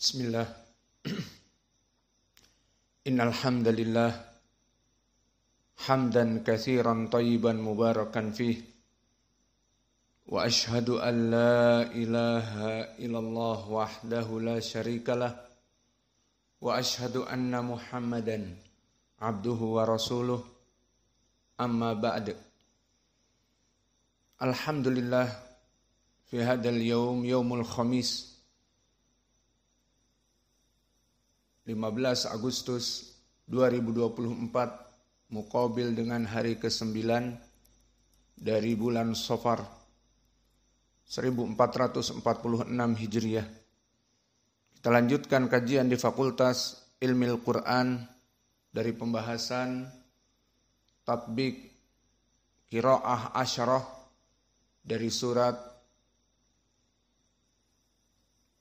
Bismillah. Innal hamdalillah hamdan katsiran thayyiban mubarakan fih wa ashhadu an la ilaha illallah wahdahu la syarikalah wa ashhadu anna Muhammadan abduhu wa rasuluh amma ba'd. Alhamdulillah fi hadzal yaumul khamis 15 Agustus 2024 muqabil dengan hari ke-9 dari bulan Safar 1446 Hijriah. Kita lanjutkan kajian di Fakultas Ilmil Quran dari pembahasan tatbik qiraah asyarah dari surat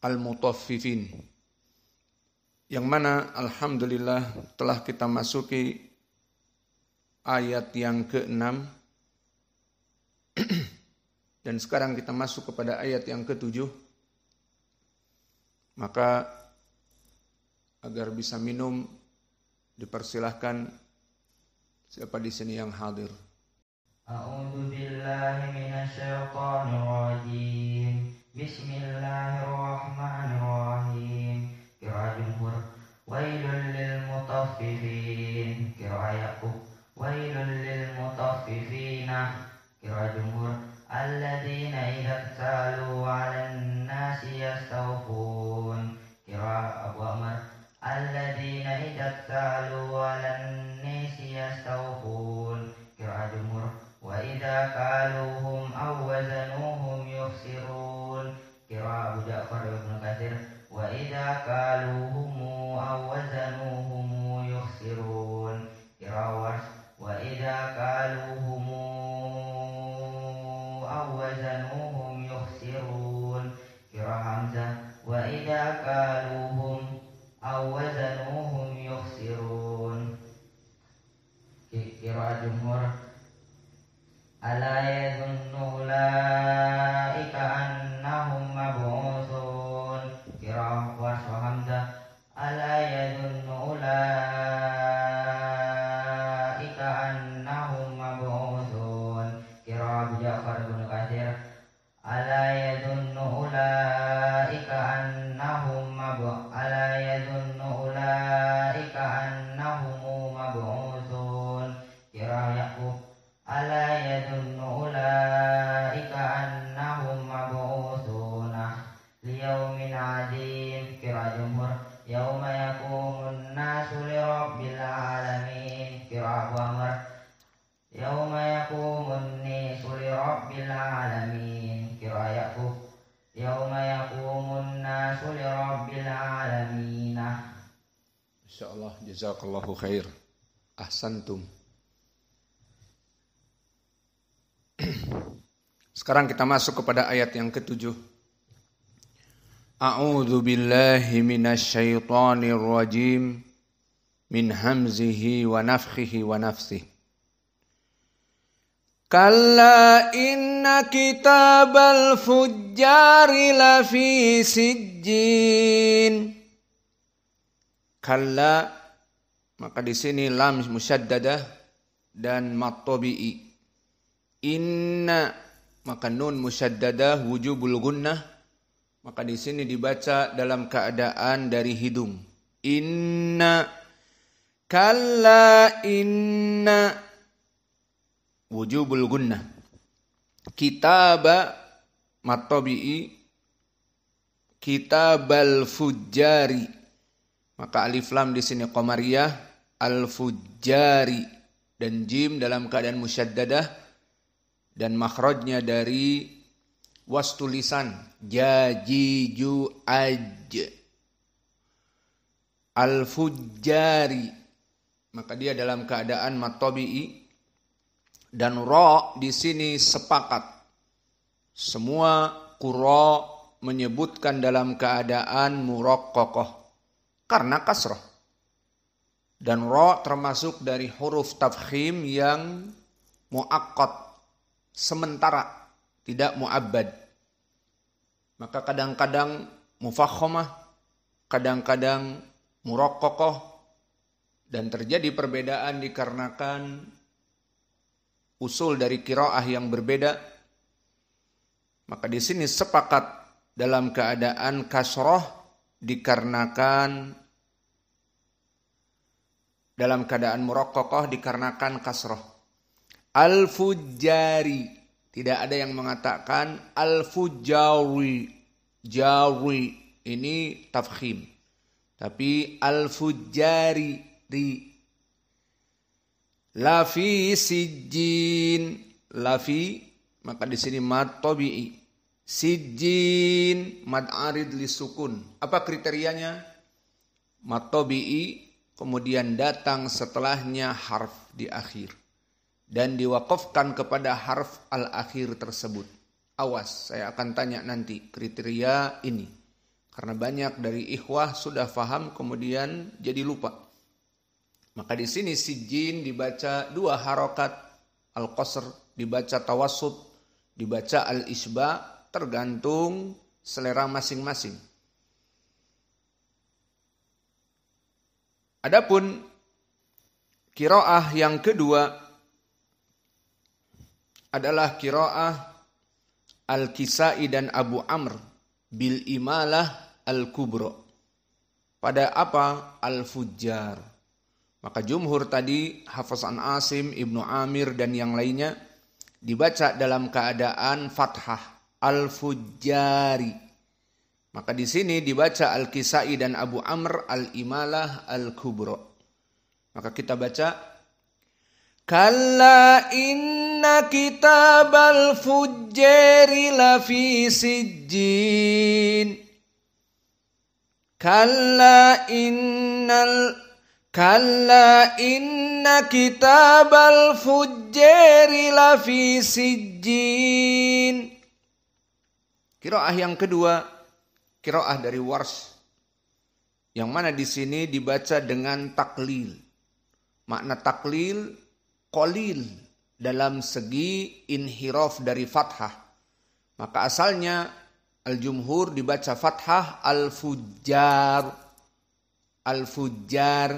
Al-Mutaffifin, yang mana alhamdulillah telah kita masuki ayat yang ke-6 dan sekarang kita masuk kepada ayat yang ke-7. Maka agar bisa minum dipersilahkan siapa di sini yang hadir. A'udzu billahi minasyaitonir rajim. Bismillahirrahmanirrahim. Qira'a jumhur wailul lil mutaffifin. Qira'a Yaqub wailul lil mutaffifina. Qira'a jumhur alladzina idza talu 'alan nasi yastawfun. Qira'a Abu Amr alladzina idza talu 'alan nasi yastawfun. Qira'a jumhur wa idza kaluhum aw wazanuhum yukhsirun. Qira'a Abu Ja'far Ibnu Katsir wa idza kaluhum aw wazanuhum yukhsirun. Qira'a Warsh wa idza kaluhum aw wazanuhum yukhsirun. Qira'a Hamzah wa idza kaluhum aw wazanuhum yukhsirun. Qira'a jumhur ala yadhunnu ulaika annahum mab'utsun. Qira'a Warsh wa Hamzah ala yadhunnu ulaika annahum mab'utsun. Qira'a Abu Ja'far Ibnu Katsir ala yadhunnu ulaika annahum mab'utsun. Qira'a Yaqub ala yadhunnu ulaika annahum mab'utsuna liyaumin 'adzim. Qira'a jumhur yauma yaqumun nasu lirabbil alamin. Qira'a Abu Amr yauma yaqumun nasu lirabbil alamin. Qira'a Yaqub yauma yaqumun nasu lirabbil alamin. Insyaallah, jazakallahu khair. Ahsantum. Sekarang kita masuk kepada ayat yang ke-7. A'udzu billahi minasyaitonir rajim min hamzihi wa nafthihi wa nafsihi. Kalla inna kitabal fujjari lafi sijjin. Kalla, maka di sini lam musyaddadah dan mat tabi'i. Inna, maka nun musyaddadah wujubul gunnah, maka di sini dibaca dalam keadaan dari hidung. Inna, kalla inna, wujubul gunnah. Kitaba mat tabi'i, kitabal fujjari, maka alif lam di sini qamariyah, al fujjari, dan jim dalam keadaan musyaddadah dan makhrajnya dari wastul lisan, jajiju aj, al fujjari, maka dia dalam keadaan mat tabi'i. Dan ra di sini sepakat semua qurra menyebutkan dalam keadaan muraqqaqah karena kasrah. Dan ra termasuk dari huruf tafkhim yang muaqqat, sementara, tidak mu'abbad. Maka kadang-kadang mufakhamah, kadang-kadang muraqqaqah, dan terjadi perbedaan dikarenakan usul dari qiraah yang berbeda. Maka di sini sepakat dalam keadaan kasroh dikarenakan dalam keadaan muraqqaqah dikarenakan kasroh. Al-fujjari, tidak ada yang mengatakan al-fujjawi, jawi ini tafkhim, tapi al-fujjari lafi sijjin, lafi maka di sini mad tabi'i, sijjin mad arid li sukun. Apa kriterianya? Mad tabi'i kemudian datang setelahnya harf di akhir dan diwaqafkan kepada harf al-akhir tersebut. Awas, saya akan tanya nanti kriteria ini, karena banyak dari ikhwah sudah faham kemudian jadi lupa. Maka di sini sijjin dibaca 2 harokat, al-qasr dibaca tawassut, dibaca al-isba, tergantung selera masing-masing. Adapun qiraah yang kedua adalah qiraah Al-Kisai dan Abu Amr bil imalah al-kubra. Pada apa? Al-fujjar. Maka jumhur tadi, Hafiz an Asim, Ibnu Amir dan yang lainnya dibaca dalam keadaan fathah, al-fujjari. Maka di sini dibaca Al-Kisai dan Abu Amr al-imalah al-kubra. Maka kita baca kalla inna kitabal fujjari lafi sijjin. Kalla inna kitabal fujjari lafi sijjin. Qiraah yang kedua, qiraah dari Warsh, yang mana di sini dibaca dengan taklil. Makna taklil qalil dalam segi inhiraf dari fathah. Maka asalnya al-jumhur dibaca fathah al-fujjar. Al-fujjar.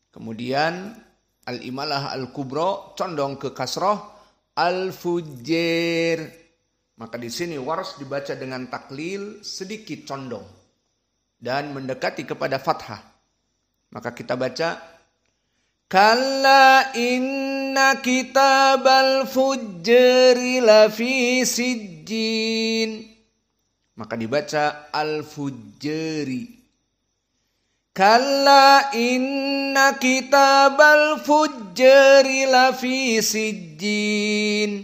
Kemudian al-imalah al-kubra condong ke kasrah al-fujjir. Maka di sini Warsh dibaca dengan taklil sedikit condong dan mendekati kepada fathah. Maka kita baca kalla inna kitabal fujjari lafi sijjin. Maka dibaca al-fujjari. Kalla inna kitabal fujjari lafi sijjin.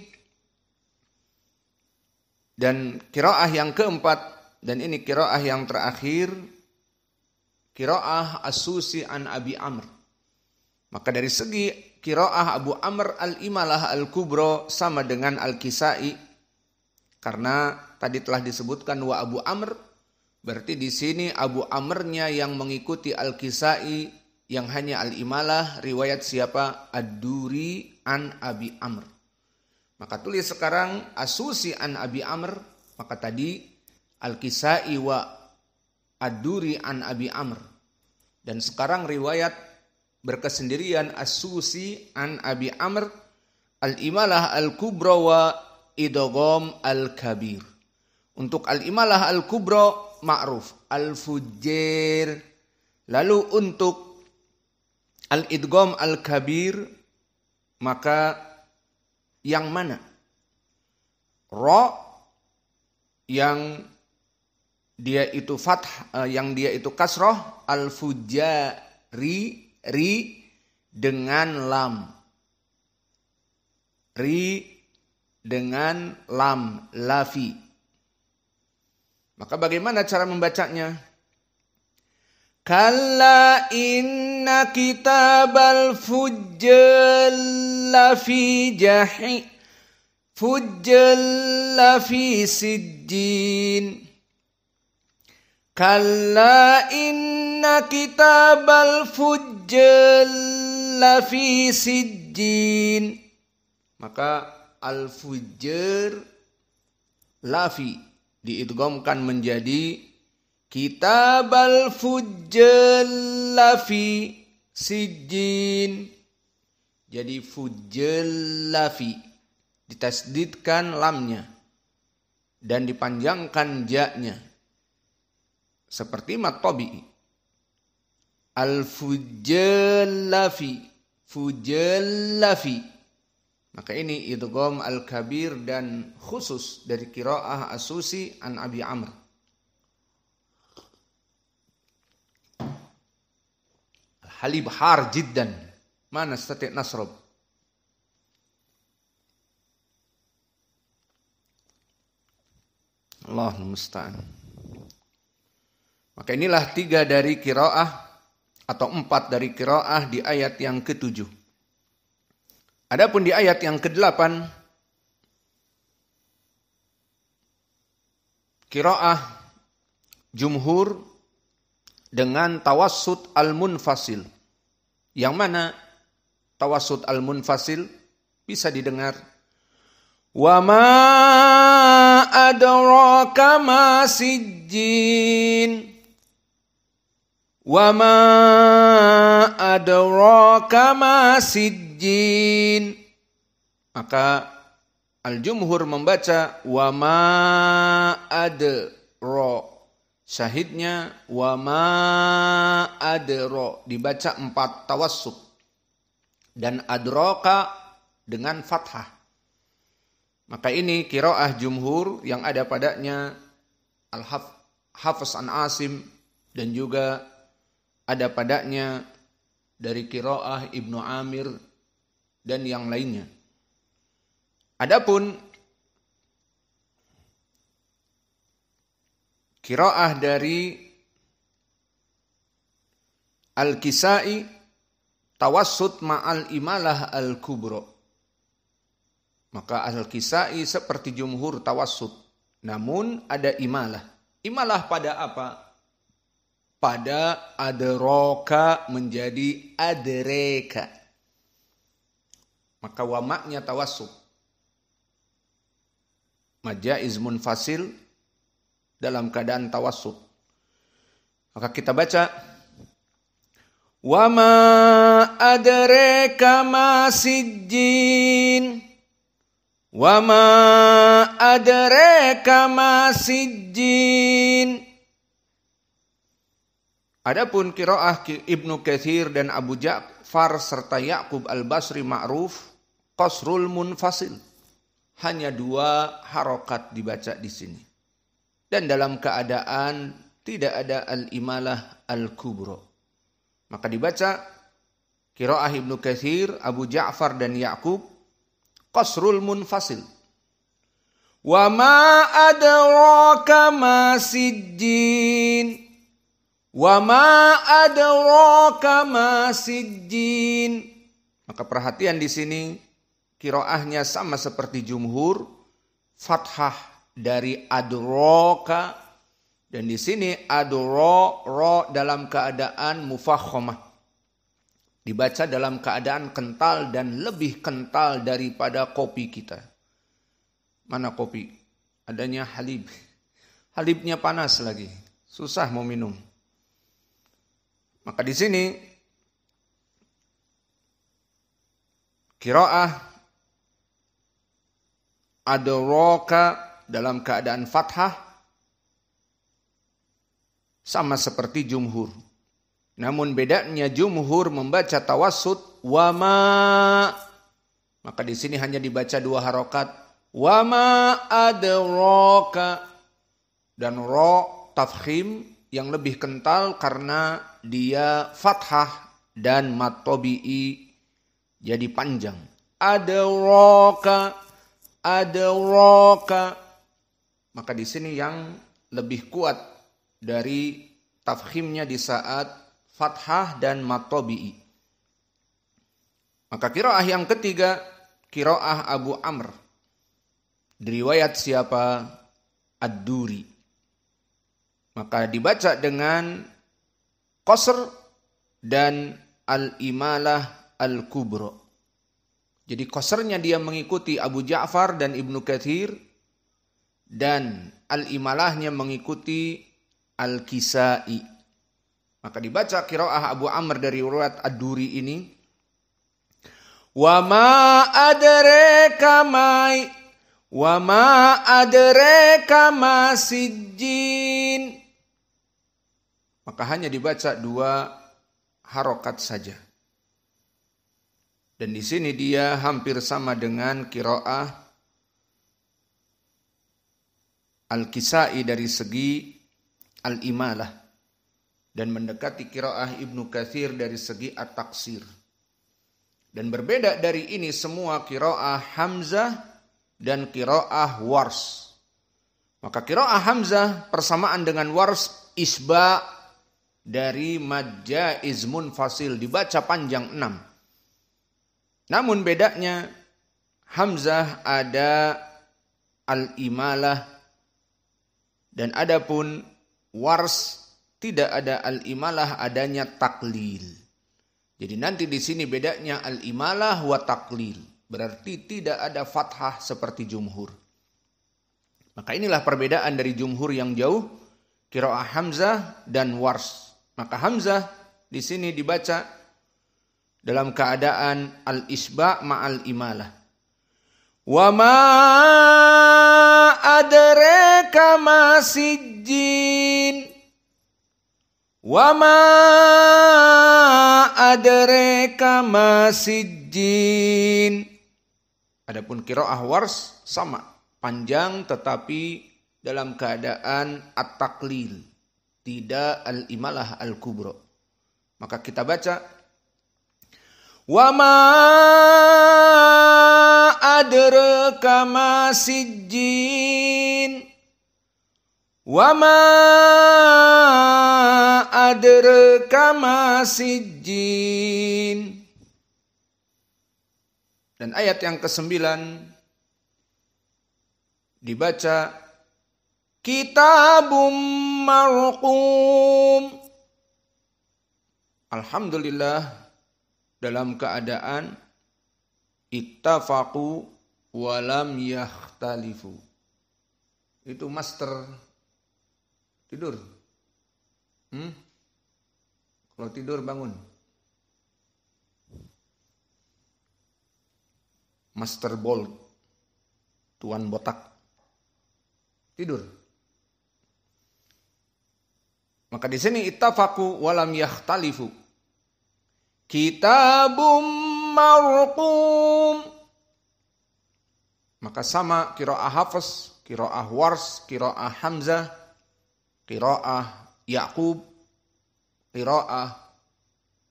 Dan qiraah yang keempat, dan ini qiraah yang terakhir, qiraah As-Susi an Abi Amr. Maka dari segi qiraah Abu Amr al-imalah al-kubra sama dengan Al-Kisai, karena tadi telah disebutkan wa Abu Amr. Berarti di sini Abu Amrnya yang mengikuti Al-Kisai yang hanya al-imalah, riwayat siapa? Ad-Duri an Abi Amr. Maka tulis sekarang As-Susi an Abi Amr, maka tadi Al-Kisai wa Ad-Duri an Abi Amr. Dan sekarang riwayat berkesendirian As-Susi an Abi Amr, al-imalah al-kubra wa idgham al-kabir. Untuk al-imalah al-kubra ma'ruf, al-fujjir. Lalu untuk al-idgham al-kabir, maka yang mana? Ra yang dia itu fathah, yang dia itu kasrah, al-fujjari, ri dengan lam. Ri dengan lam, lafi. Maka bagaimana cara membacanya? Kalla inna kitabal fujjal lafi jahi fujjal lafi sijjin. Kalla inna kitabal fujjal lafi sijjin. Maka al-fujjar lafi diidghamkan menjadi Kitabal fujjal lafi sijjin. Jadi fujjal lafi, ditasdidkan lamnya dan dipanjangkan ja-nya seperti mat tabi'i. Al-fujjal lafi, fujjal lafi. Maka ini idgham al-kabir dan khusus dari qiraah As-Susi an Abi Amr. Al-halib har jiddan, ma nastati' nasrab. Allahul musta'an. Maka inilah 3 dari qiraah atau 4 dari qiraah di ayat yang ke-7. Adapun di ayat yang ke-8, qiraah jumhur dengan tawassut al-munfasil. Yang mana tawassut al-munfasil bisa didengar wa ma adraka ma sijjin, wa ma adraka ma sijjin. Maka al-jumhur membaca wa ma adra, syahidnya wa ma adra, dibaca 4 tawassut, dan adraka dengan fathah. Maka ini qiraah jumhur yang ada padanya Al-Hafiz an Asim, dan juga ada padanya dari qiraah Ibnu Amir dan yang lainnya. Adapun qiraah dari Al-Kisai tawassut ma'al imalah al-kubra. Maka Al-Kisai seperti jumhur tawassut, namun ada imalah. Imalah pada apa? Pada adraka menjadi adreka. Maka wamaknya tawassut. Majaiz munfasil dalam keadaan tawassut. Maka kita baca wa ma adraka ma sijjin, wa ma adraka ma sijjin. Adapun qiraah Ibnu Katsir dan Abu Ja'far serta Ya'qub al-Basri ma'ruf qasrul munfasil. Hanya 2 harokat dibaca di sini. Dan dalam keadaan tidak ada al-imalah al-kubra. Maka dibaca qiraah Ibnu Katsir, Abu Ja'far dan Ya'qub qasrul munfasil. Wa ma adraka ma sijjin, wa ma adraka ma sijjin. Maka perhatian di sini qiraahnya sama seperti jumhur, fathah dari adraka, dan di sini adra dalam keadaan mufakhamah. Dibaca dalam keadaan kental dan lebih kental daripada kopi kita. Mana kopi? Adanya halib. Halibnya panas lagi. Susah mau minum. Maka di sini qiraah adraka dalam keadaan fathah sama seperti jumhur. Namun bedanya jumhur membaca tawassut wa ma. Maka di sini hanya dibaca 2 harokat. Wa ma adraka. Dan ra tafkhim yang lebih kental karena dia fathah dan mat tabi'i jadi panjang. Adraka, adraka. Maka di sini yang lebih kuat dari tafkhimnya di saat fathah dan mat tabi'i. Maka qiraah yang ketiga, qiraah Abu Amr. Riwayat siapa? Ad-Duri. Maka dibaca dengan qasr dan al-imalah al-kubra. Jadi qasrnya dia mengikuti Abu Ja'far dan Ibnu Katsir, dan al-imalahnya mengikuti Al-Kisai. Maka dibaca qiraah Abu Amr dari riwayat Ad-Duri ini. Wa ma adraka ma sijjin. Maka hanya dibaca 2 harokat saja. Dan di sini dia hampir sama dengan qiraah Al-Kisai dari segi Al-Imalah. Dan mendekati qiraah Ibnu Katsir dari segi At-Taqsir. Dan berbeda dari ini semua qiraah Hamzah dan qiraah Wars. Maka qiraah Hamzah persamaan dengan Wars isba dari mad jaiz munfasil, dibaca panjang 6. Namun bedanya Hamzah ada al-imalah dan adapun Wars tidak ada al-imalah, adanya taklil. Jadi nanti di sini bedanya al-imalah wa taklil. Berarti tidak ada fathah seperti jumhur. Maka inilah perbedaan dari jumhur yang jauh, qiraah Hamzah dan Wars. Maka Hamzah di sini dibaca dalam keadaan al-isba' ma'al imalah. Wa ma adraka ma sijjin. Wa ma adraka ma sijjin. Adapun qiraah Wars sama, panjang tetapi dalam keadaan at-taklil, tidak al-imalah al-kubra. Maka kita baca wa ma adraka ma sijjin. Wa ma adraka ma sijjin. Dan ayat yang ke-9 dibaca kitabum marqum. Alhamdulillah dalam keadaan ittafaqu wa lam yakhtalifu. Itu master tidur. Kalau tidur bangun. Master Bolt, Tuan Botak. Tidur. Maka di sini ittafaqu wa lam yakhtalifu. Kitabum marqum. Maka sama qiraah Hafs, qiraah Wars, qiraah Hamzah, qiraah Yaqub, qiraah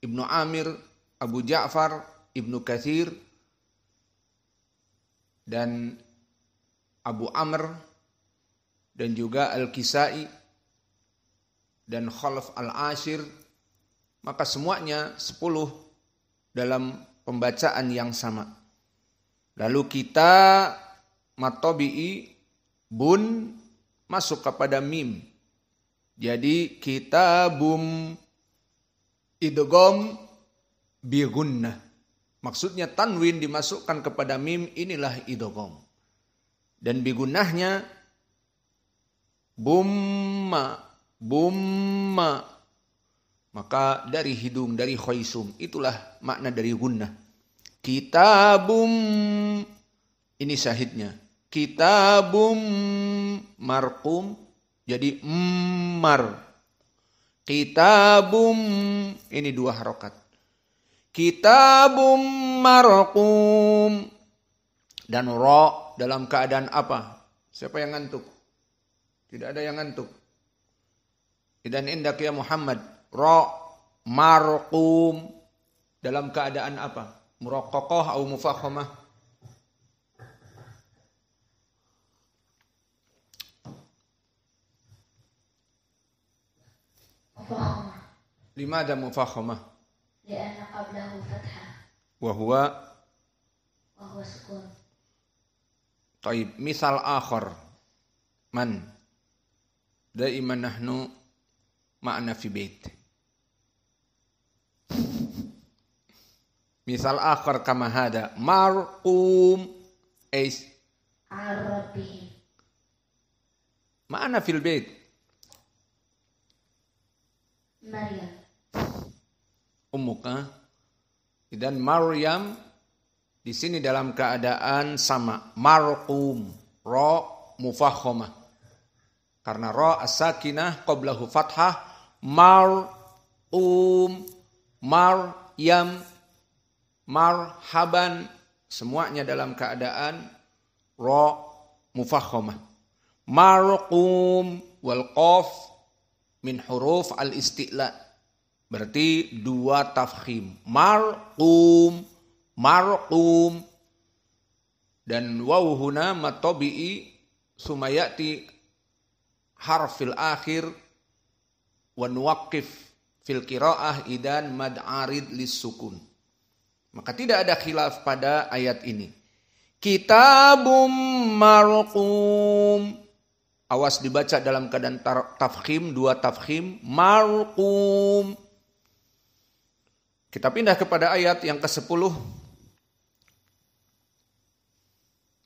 Ibnu Amir, Abu Ja'far, Ibnu Katsir, dan Abu Amr, dan juga Al-Kisai, dan Khalaf Al-Ashir. Maka semuanya 10 dalam pembacaan yang sama. Lalu kita matobi'i bun masuk kepada mim. Jadi kitabum idgham bi gunnah. Maksudnya tanwin dimasukkan kepada mim, inilah idgham. Dan bi gunnahnya bumma. Maka dari hidung, dari khaisum, itulah makna dari gunnah. Kitabum, ini syahidnya. Kitabum marqum, jadi mar. Kitabum, ini 2 harokat. Kitabum marqum. Dan ra dalam keadaan apa? Siapa yang ngantuk? Tidak ada yang ngantuk. Dan indak ya Muhammad, ra marqum dalam keadaan apa? Muraqqaqah atau mufakhamah? مفخمة. لماذا مفخمة؟ لأن قبله فتحة وهو سكون. طيب مثال آخر من دائما نحن معنا في بيت مثال آخر كما هذا مرقوم إيش عن ربه معنا في البيت Maryam. Ummuka. Dan Maryam di sini dalam keadaan sama. Marqum. Ra mufahhamah. Karena ra as-sakinah qablahu fathah. Maryam, marhaban, semuanya dalam keadaan ra mufahhamah. Marqum wal qaf min huruf al-isti'la. Berarti dua tafkhim. Marqum. Dan waw huna matabi'i sumayati harfil akhir wa nuwaqqif fil qiraah idan mad arid lis-sukun. Maka tidak ada khilaf pada ayat ini. Kitabum marqum. Awas dibaca dalam keadaan tafkhim, dua tafkhim. Marqum. Kita pindah kepada ayat yang ke-10.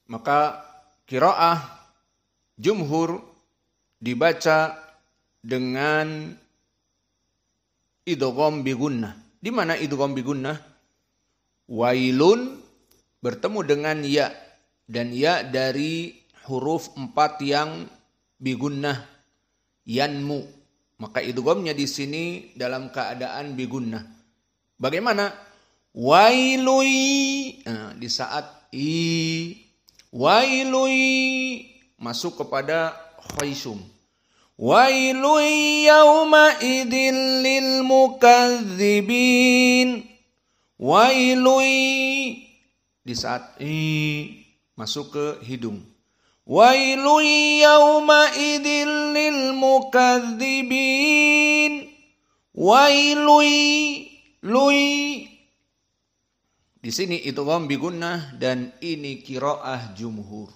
Maka qiraah jumhur dibaca dengan idgham bi gunnah. Di mana idgham bi gunnah? Wailun bertemu dengan ya, dan ya dari huruf 4 yang bi gunnah, yanmu. Maka idghamnya di sini dalam keadaan bi gunnah. Bagaimana? Wailui. Nah, di saat wailui masuk kepada khaisum. Wailui yauma idil lil mukadzibin. Wailui di saat masuk ke hidung. Wailui yauma idil lil mukadzibin. Wailui di sini idgham bi gunnah, dan ini qiraah jumhur.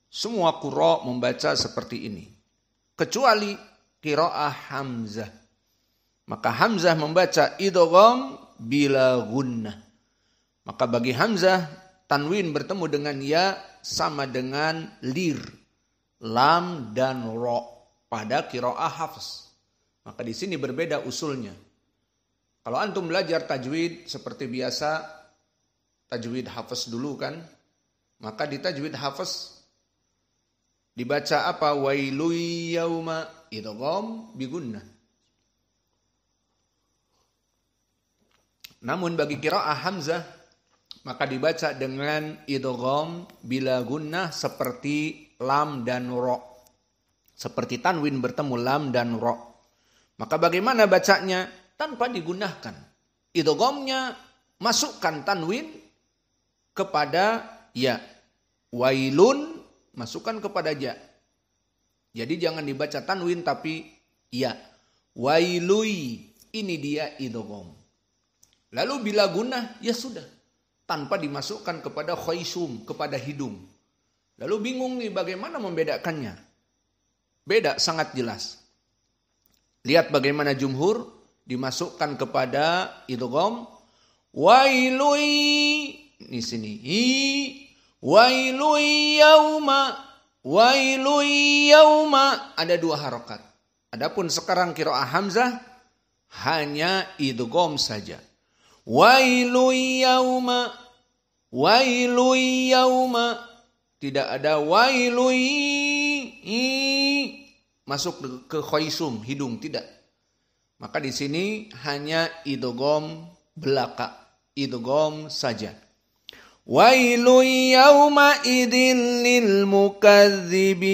Semua qurra membaca seperti ini kecuali qiraah Hamzah. Maka Hamzah membaca idgham bila gunnah. Maka bagi Hamzah tanwin bertemu dengan ya sama dengan lir, lam dan ra pada qiraah Hafs. Maka di sini berbeda usulnya. Kalau antum belajar tajwid seperti biasa, tajwid Hafs dulu kan, maka di tajwid Hafs dibaca apa? Wailui yauma, idgham bi gunnah. Namun bagi qiraah Hamzah maka dibaca dengan idgham bila gunnah seperti lam dan ra. Seperti tanwin bertemu lam dan ra. Maka bagaimana bacanya? Tanpa digunakan. Idghamnya masukkan tanwin kepada ya. Wailun masukkan kepada ja. Jadi jangan dibaca tanwin tapi ya. Wailui, ini dia idgham. Lalu bila gunnah, ya sudah. Tanpa dimasukkan kepada khaisum, kepada hidung. Lalu bingung nih bagaimana membedakannya. Beda sangat jelas. Lihat bagaimana jumhur dimasukkan kepada idgham. Wailui, di sini. Wailui yauma. Wailui yauma. Ada 2 harokat. Adapun sekarang qiraah Hamzah hanya idgham saja. Wailui yauma. Wailui yauma. Tidak ada wailui masuk ke khaisum, hidung, tidak. Maka di sini hanya idgham belaka, idgham saja. Wailu yauma idin lil mukadzibin.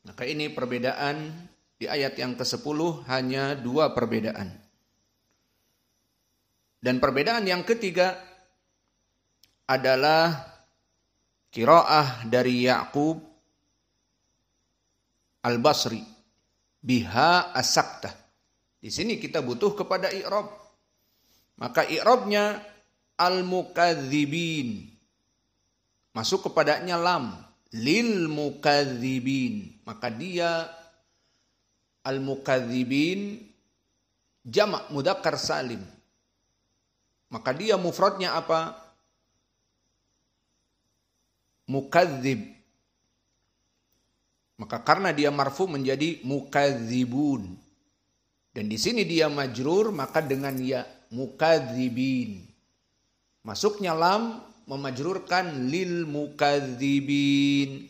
Maka ini perbedaan di ayat yang ke-10, hanya 2 perbedaan. Dan perbedaan yang ketiga adalah qiraah dari Ya'qub Al-Basri, biha as-saktah. Di sini kita butuh kepada i'rab. Maka i'rabnya al-mukadzibin. Masuk kepadanya lam, lil mukadzibin. Maka dia al-mukadzibin jamak mudzakkar salim. Maka dia mufradnya apa? Mukadzib. Maka karena dia marfu menjadi mukadzibun. Dan di sini dia majrur, maka dengan ya, mukadzibin. Masuknya lam memajrurkan lil mukadzibin.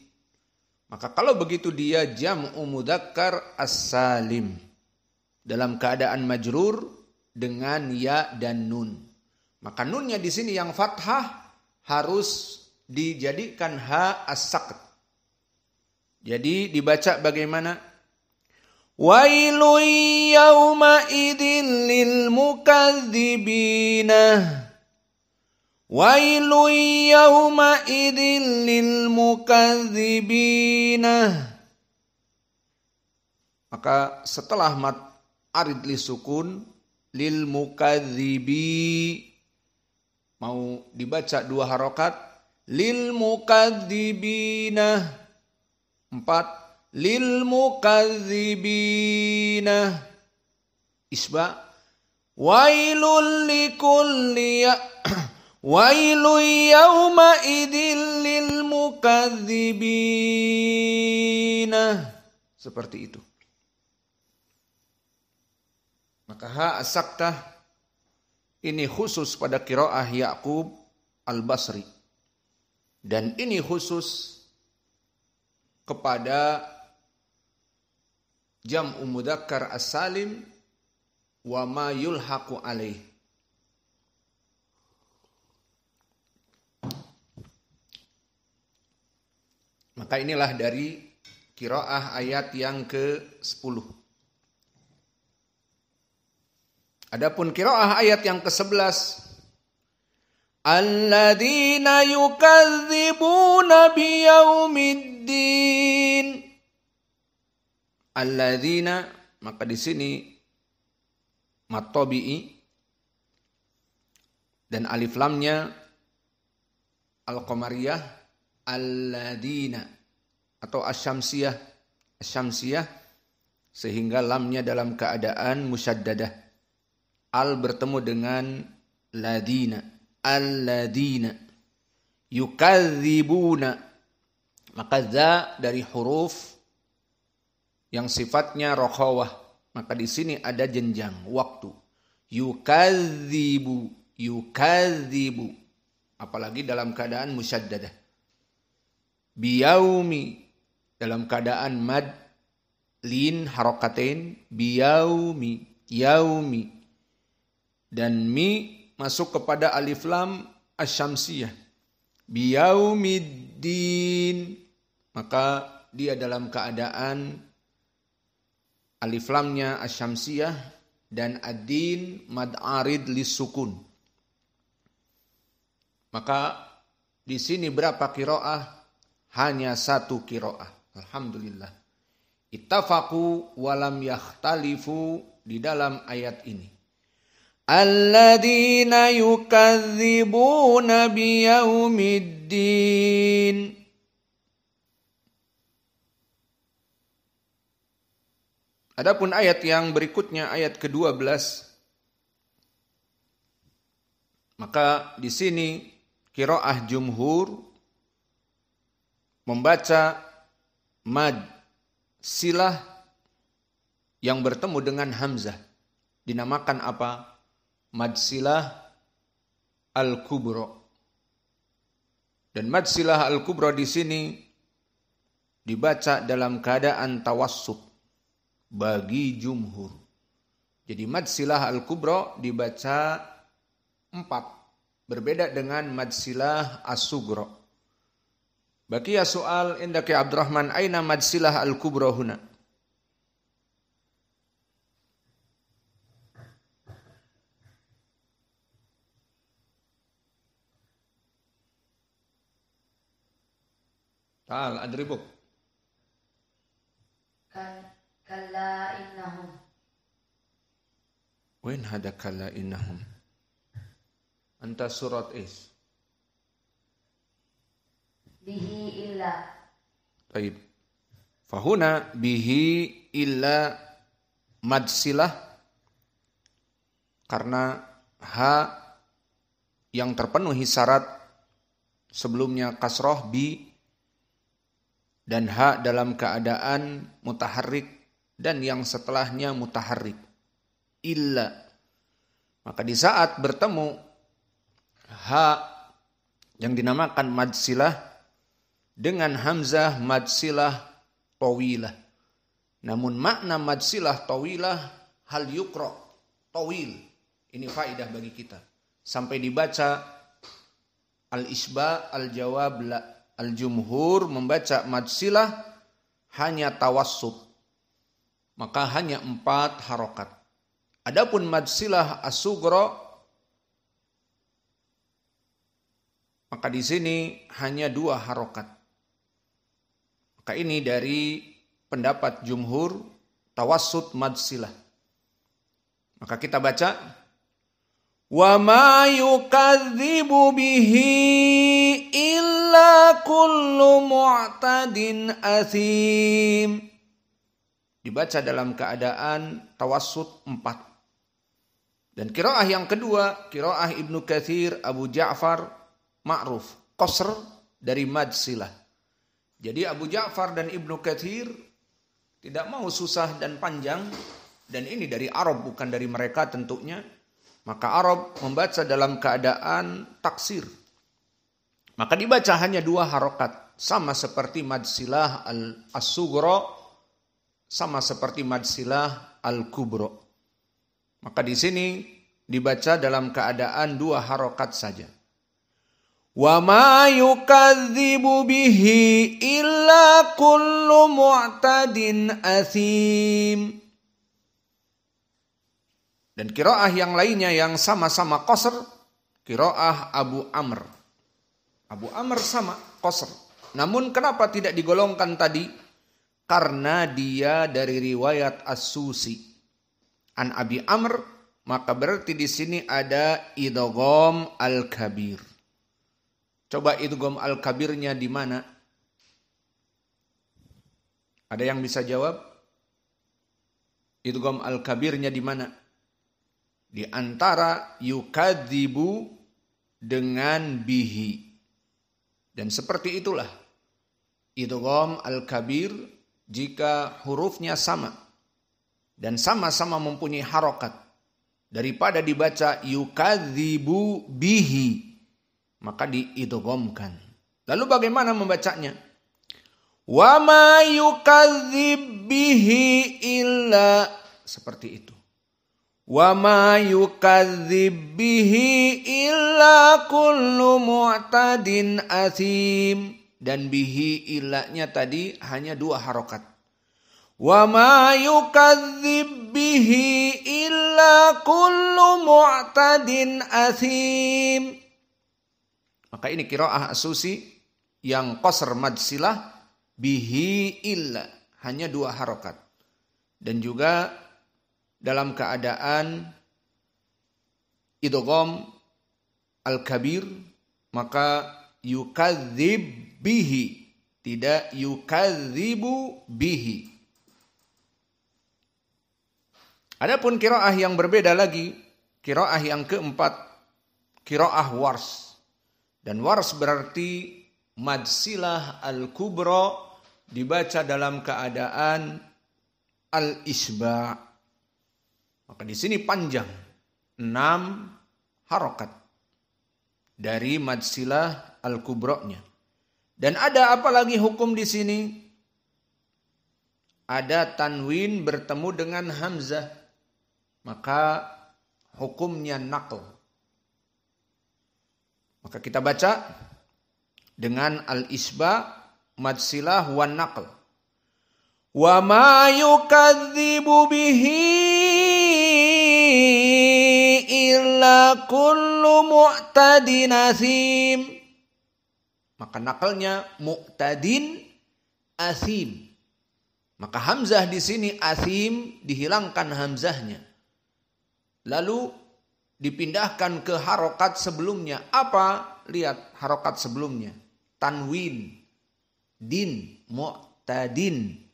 Maka kalau begitu dia jam'u mudzakkar as-salim. Dalam keadaan majrur dengan ya dan nun. Maka nunnya di sini yang fathah harus dijadikan ha as-saqt. Jadi dibaca bagaimana? Wailu yawma idin lil mukadzibina. Wailu yawma idin lil mukadzibina. Maka setelah mat arid li sukun lil mukadzibi, mau dibaca 2 harokat, lil mukadzibina. 4 lil mukadzibina. Isba wailul likulli wailu yawma idil lil mukadzibina. Seperti itu. Maka ha as-saktah ini khusus pada qiraah Ya'qub al-Basri. Dan ini khusus kepada jam'u mudzakkar as-salim wa ma yulhaqu alaih. Maka inilah dari qiraah ayat yang ke-10. Adapun qiraah ayat yang ke-11, alladzina yukadzibuna biyaumiddin. Alladzina, maka di sini mat tabi'i dan alif lamnya al-qamariyah, alladzina atau asyamsiyah, sehingga lamnya dalam keadaan musyaddadah. Al bertemu dengan ladina, alladzina yukadzibuna. Maka za dari huruf yang sifatnya rokhawah, maka di sini ada jenjang waktu. Yukadzibu, apalagi dalam keadaan musyaddadah. Biyaumi, dalam keadaan mad lin harokatain, biyaumi, yaumi. Dan mi masuk kepada alif lam asyamsiyah. Biyaumiddin, maka dia dalam keadaan alif lamnya asyamsiyah dan ad-din mad arid lisukun. Maka di sini berapa qiraah? Hanya 1 qiraah. Alhamdulillah. Ittafaqu walam yakhtalifu di dalam ayat ini. Alladzina yukadzibuna biyaumiddin. Adapun ayat yang berikutnya, ayat ke-12, maka di sini qiraah jumhur membaca mad silah yang bertemu dengan hamzah. Dinamakan apa? Mad silah al-kubra. Dan mad silah al-kubra di sini dibaca dalam keadaan tawassut bagi jumhur. Jadi mad silah al-kubra dibaca 4. Berbeda dengan mad silah as-sugra. Baqiya soal indaki Abdurrahman, aina mad silah al-kubra huna? Ta'al adribuk. Kalla innahum. Wain hada kalla innahum? Anta surat is. Bihi illa. Baik. Fahuna bihi illa mad silah, karena ha yang terpenuhi syarat sebelumnya kasroh bi, dan ha dalam keadaan mutaharrik dan yang setelahnya mutaharrik. illa. Maka di saat bertemu ha yang dinamakan mad silah dengan hamzah mad silah tawilah. Namun makna mad silah tawilah hal yukra tawil. Ini faedah bagi kita. Sampai dibaca al-isba al-jawab la. Al-jumhur membaca mad silah hanya tawassut. Maka hanya 4 harokat. Adapun mad silah as-sughra maka di sini hanya 2 harokat. Maka ini dari pendapat jumhur tawassut mad silah. Maka kita baca wa ma yukadzibu bihi illa kullu mu'tadin athim. Dibaca dalam keadaan tawassut 4. Dan qiraah yang kedua, qiraah Ibnu Katsir, Abu Ja'far, ma'ruf, qasr dari mad silah. Jadi Abu Ja'far dan Ibnu Katsir tidak mau susah dan panjang, dan ini dari Arab bukan dari mereka tentunya. Maka Arab membaca dalam keadaan taksir. Maka dibaca hanya 2 harokat. Sama seperti mad silah as-sughra, sama seperti mad silah al-kubra. Maka di sini dibaca dalam keadaan 2 harokat saja. Wa ma yukadzibu bihi illa kullu mu'tadin athim. Dan qiraah yang lainnya yang sama-sama qasr, qiraah Abu Amr. Abu Amr sama qasr. Namun kenapa tidak digolongkan tadi? Karena dia dari riwayat As-Susi an Abi Amr, maka berarti di sini ada idgham al-kabir. Coba idgham al-kabirnya di mana? Ada yang bisa jawab? Idgham al-kabirnya di mana? Di antara yukadzibu dengan bihi. Dan seperti itulah idgham al-kabir jika hurufnya sama dan sama-sama mempunyai harokat. Daripada dibaca yukadzibu bihi, maka diidghamkan. Lalu bagaimana membacanya? Wa ma yukadzib bihi illa, seperti itu. Wa ma yukadzib bihi illa kullu mu'tadin athim. Dan bihi illanya tadi hanya 2 harokat. Wa ma yukadzib bihi illa kullu mu'tadin athim. Maka ini qiraah As-Susi yang qasr mad silah bihi illa, hanya 2 harokat. Dan juga dalam keadaan idgham al-kabir, maka yukadzib bihi, tidak yukadzibu bihi. Adapun qiraah yang berbeda lagi, qiraah yang keempat, qiraah Wars. Dan Wars berarti mad silah al-kubra dibaca dalam keadaan al-isba'. Maka di sini panjang 6 harokat dari mad silah al-kubra-nya. Dan ada apa lagi hukum di sini? Ada tanwin bertemu dengan hamzah, maka hukumnya naql. Maka kita baca dengan al-isba, mad silah wa naql. Wa ma yukadzibu bihi illa kullu mu'tadin athim. Maka nakalnya mu'tadin athim. Maka hamzah di sini athim dihilangkan hamzahnya. Lalu dipindahkan ke harokat sebelumnya. Apa? Lihat harokat sebelumnya. Tanwin. Din. Mu'tadin.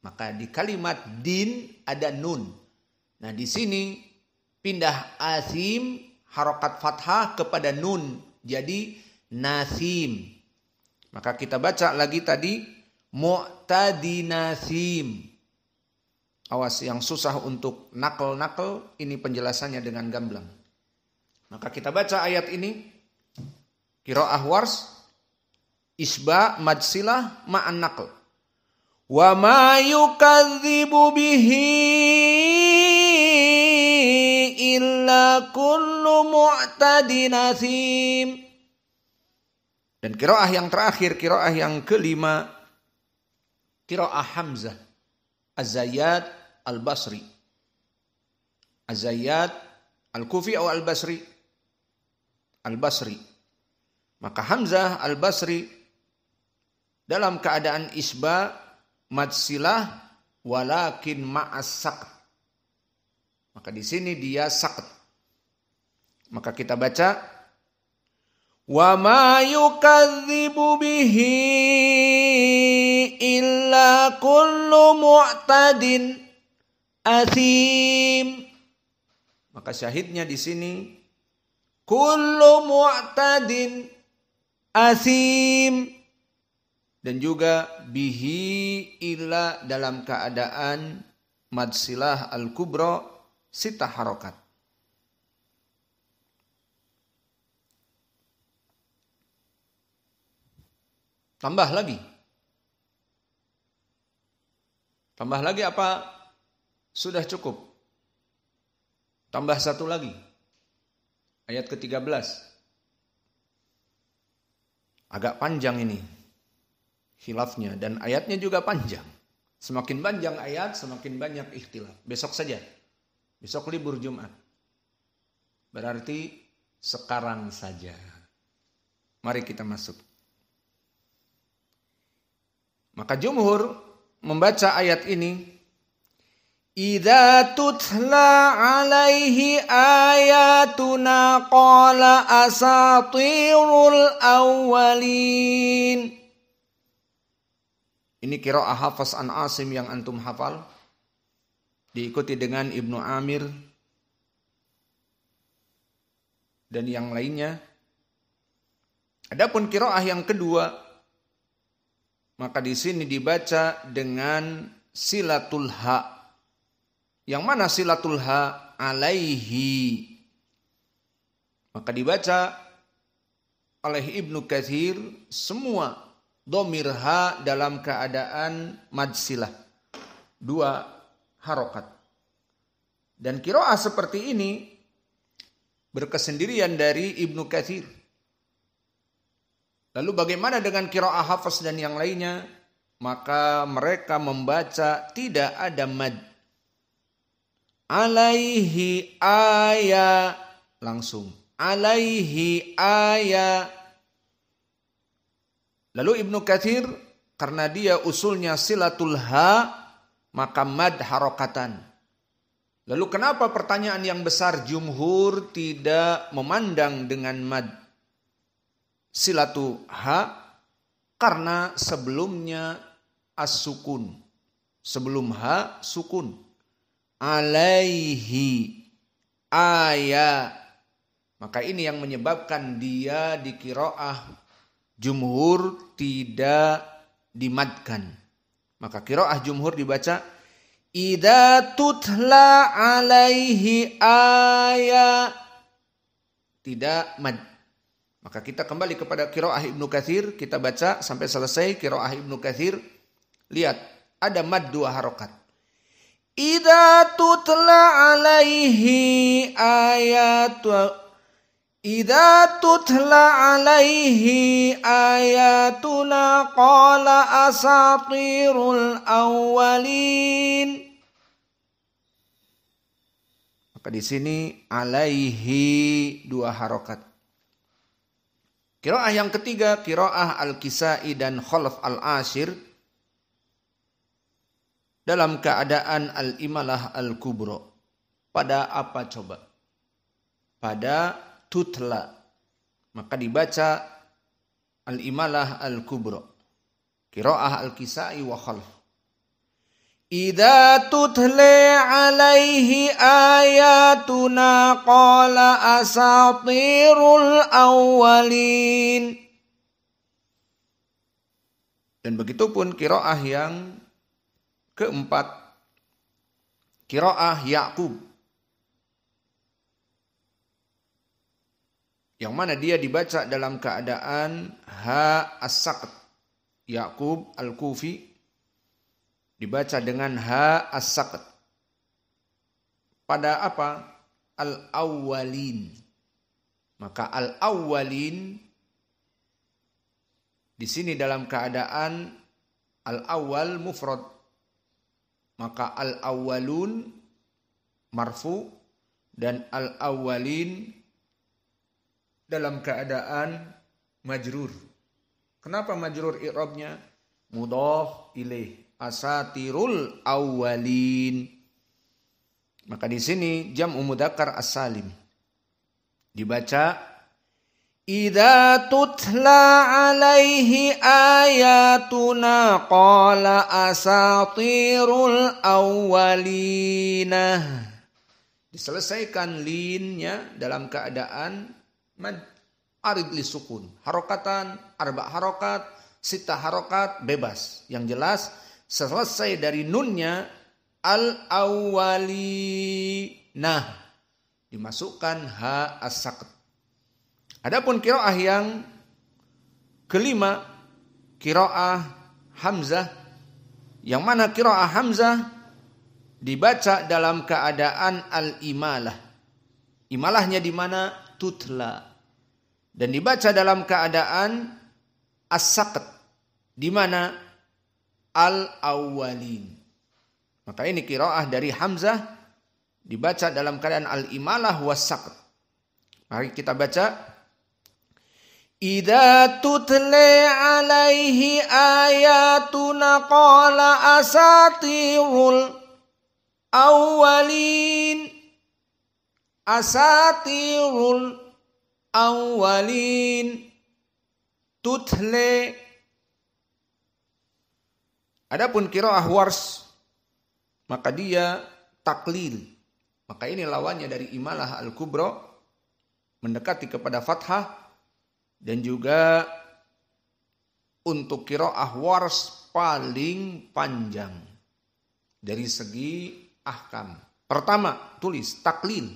Maka di kalimat din ada nun. Nah di sini pindah asim harokat fathah kepada nun. Jadi nasim. Maka kita baca lagi tadi mu'tadinasim. Awas, yang susah untuk nakal-nakal, ini penjelasannya dengan gamblang. Maka kita baca ayat ini, qiraah Wars, isba mad silah ma'an naql. Wa ma yukadzibu bihi illa kullu mu'tadin athim. Dan qiraah yang terakhir, qiraah yang kelima, qiraah Hamzah Az-Zayyad Al-Basri. Az-Zayyad Al-Kufi atau Al-Basri? Al-Basri. Maka Hamzah Al-Basri dalam keadaan isba mad silah walakin ma'as saqt. Maka di sini dia saqt. Maka kita baca wa ma yukadzibu bihi illa kullu mu'tadin athim. Maka syahidnya di sini kullu mu'tadin athim. Dan juga bihi illa dalam keadaan mad silah al-kubra sita harokat. Tambah lagi. Tambah lagi apa? Sudah cukup. Tambah satu lagi. Ayat ke-13. Agak panjang ini khilafnya, dan ayatnya juga panjang. Semakin panjang ayat, semakin banyak ikhtilaf. Besok saja. Besok libur Jumat. Berarti sekarang saja. Mari kita masuk. Maka jumhur membaca ayat ini, idza tutla alaihi ayatuna qala asatirul awwalin. Ini qiraah Hafs an Asim yang antum hafal, diikuti dengan Ibnu Amir dan yang lainnya. Adapun qiraah yang kedua, maka di sini dibaca dengan silatul ha. Yang mana silatul ha? Alaihi. Maka dibaca oleh Ibnu Katsir semua dhamir ha dalam keadaan mad silah. 2 harokat. Dan qiraah seperti ini berkesendirian dari Ibnu Katsir. Lalu bagaimana dengan qiraah Hafs dan yang lainnya? Maka mereka membaca tidak ada mad. Alaihi aya langsung. Alaihi aya. Lalu Ibnu Katsir karena dia usulnya silatul ha, maka mad harokatan. Lalu kenapa pertanyaan yang besar jumhur tidak memandang dengan mad silatu ha? Karena sebelumnya as-sukun. Sebelum ha sukun. Alaihi aya. Maka ini yang menyebabkan dia di qiraah jumhur tidak dimadkan. Maka qiraah jumhur dibaca idza tutla alaihi aya, tidak mad. Maka kita kembali kepada qiraah Ibnu Katsir, kita baca sampai selesai qiraah Ibnu Katsir. Lihat, ada mad 2 harokat. Idza tutla alaihi ayatu idza tutla alaihi ayatuna qala asatirul awwalin. Maka di sini alaihi 2 harokat. Qiraah yang ketiga, qiraah Al-Kisai dan Khalaf Al-Ashir dalam keadaan Al-Imalah Al-Kubra. Pada apa coba? Pada tutla. Maka dibaca Al-Imalah Al-Kubra. Qiraah Al-Kisai wa Khalaf. Idza tutla alaihi ayatuna qala asatirul awwalin. Dan begitupun qiraah yang keempat, qiraah Ya'qub, yang mana dia dibaca dalam keadaan ha as-saqt. Ya'qub al-Kufi dibaca dengan ha as-saqt. Pada apa? Al-awwalin. Maka al-awwalin di sini dalam keadaan al-awwal mufrad. Maka al-awwalun marfu dan al-awwalin dalam keadaan majrur. Kenapa majrur i'rabnya? Mudhaf ilaih, asatirul awwalin. Maka di sini jam'u mudzakkar as-salim dibaca idza tutla alaihi ayatuna qala asatirul awwalina. Diselesaikan linnya dalam keadaan mad arid li sukun. Harokatan, arba harokat, sita harokat, bebas. Yang jelas selesai dari nunnya al-awwalina dimasukkan ha as-saqt. Adapun qiraah yang kelima, qiraah Hamzah, yang mana qiraah Hamzah dibaca dalam keadaan al-imalah. Imalahnya di mana? Tutla. Dan dibaca dalam keadaan as-saqt, di mana? Al-awwalin. Maka ini qiraah dari Hamzah dibaca dalam keadaan al-imalah was-saqt. Mari kita baca. Idza tutla alaihi ayatuna qala asatirul awwalin. Asatirul awwalin tutla. Adapun qiraah Wars, maka dia taklil. Maka ini lawannya dari imalah al-kubra, mendekati kepada fathah. Dan juga untuk qiraah Wars paling panjang dari segi ahkam. Pertama, tulis taklil,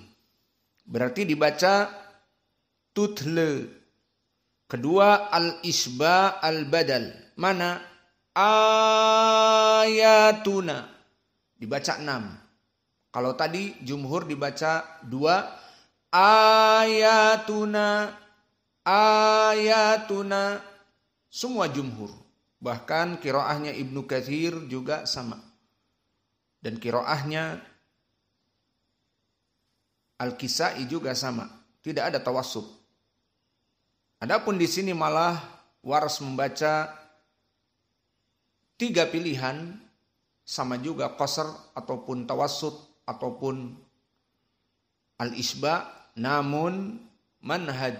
berarti dibaca tutle. Kedua, al-isba al-badal, mana? Ayatuna dibaca 6. Kalau tadi jumhur dibaca 2, ayatuna, ayatuna, semua jumhur. Bahkan qiraahnya Ibnu Katsir juga sama. Dan qiraahnya Al-Kisai juga sama. Tidak ada tawassut. Adapun di sini malah Wars membaca 3 pilihan, sama juga qasr ataupun tawassut ataupun al-isba, namun manhaj